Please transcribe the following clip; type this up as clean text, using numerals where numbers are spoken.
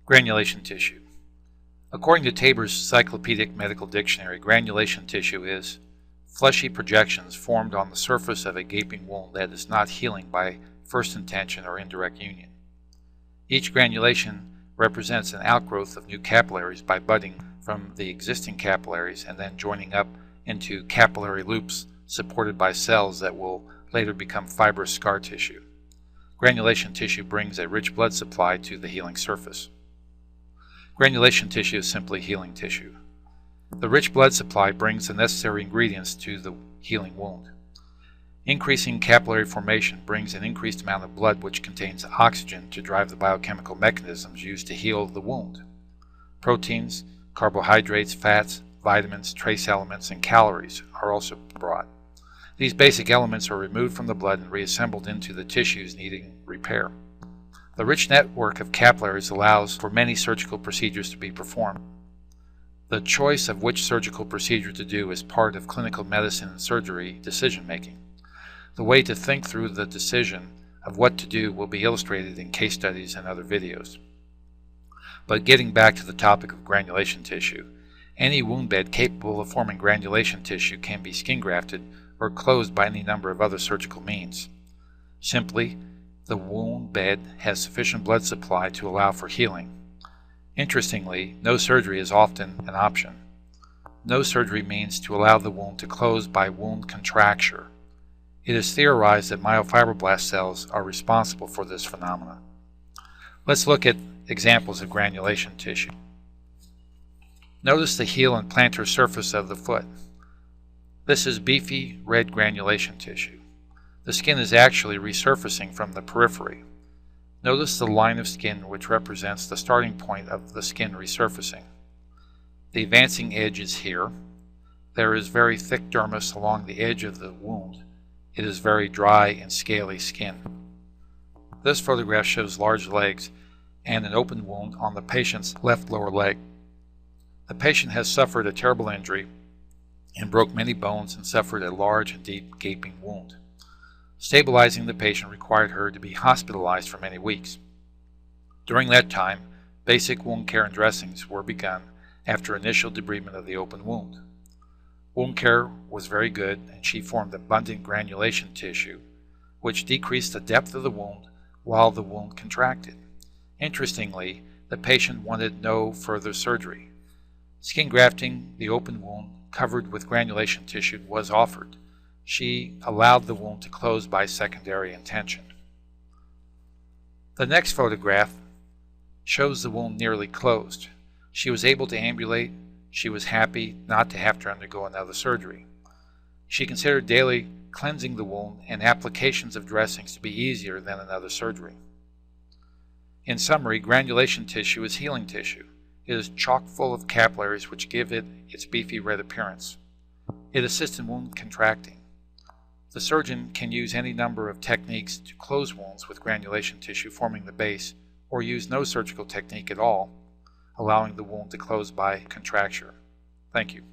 Granulation tissue. According to Tabor's Cyclopedic Medical Dictionary, granulation tissue is fleshy projections formed on the surface of a gaping wound that is not healing by first intention or indirect union. Each granulation represents an outgrowth of new capillaries by budding from the existing capillaries and then joining up into capillary loops supported by cells that will later become fibrous scar tissue. Granulation tissue brings a rich blood supply to the healing surface. Granulation tissue is simply healing tissue. The rich blood supply brings the necessary ingredients to the healing wound. Increasing capillary formation brings an increased amount of blood which contains oxygen to drive the biochemical mechanisms used to heal the wound. Proteins, carbohydrates, fats, vitamins, trace elements, and calories are also brought. These basic elements are removed from the blood and reassembled into the tissues needing repair. The rich network of capillaries allows for many surgical procedures to be performed. The choice of which surgical procedure to do is part of clinical medicine and surgery decision-making. The way to think through the decision of what to do will be illustrated in case studies and other videos. But getting back to the topic of granulation tissue, any wound bed capable of forming granulation tissue can be skin grafted or closed by any number of other surgical means. Simply, the wound bed has sufficient blood supply to allow for healing. Interestingly, no surgery is often an option. No surgery means to allow the wound to close by wound contracture. It is theorized that myofibroblast cells are responsible for this phenomenon. Let's look at examples of granulation tissue. Notice the heel and plantar surface of the foot. This is beefy red granulation tissue. The skin is actually resurfacing from the periphery. Notice the line of skin which represents the starting point of the skin resurfacing. The advancing edge is here. There is very thick dermis along the edge of the wound. It is very dry and scaly skin. This photograph shows large legs and an open wound on the patient's left lower leg. The patient has suffered a terrible injury and broke many bones and suffered a large and deep gaping wound. Stabilizing the patient required her to be hospitalized for many weeks. During that time, basic wound care and dressings were begun after initial debridement of the open wound. Wound care was very good, and she formed abundant granulation tissue, which decreased the depth of the wound while the wound contracted. Interestingly, the patient wanted no further surgery. Skin grafting the open wound covered with granulation tissue was offered. She allowed the wound to close by secondary intention. The next photograph shows the wound nearly closed. She was able to ambulate. She was happy not to have to undergo another surgery. She considered daily cleansing the wound and applications of dressings to be easier than another surgery. In summary, granulation tissue is healing tissue. It is chock full of capillaries which give it its beefy red appearance. It assists in wound contracting. The surgeon can use any number of techniques to close wounds with granulation tissue forming the base, or use no surgical technique at all, allowing the wound to close by contracture. Thank you.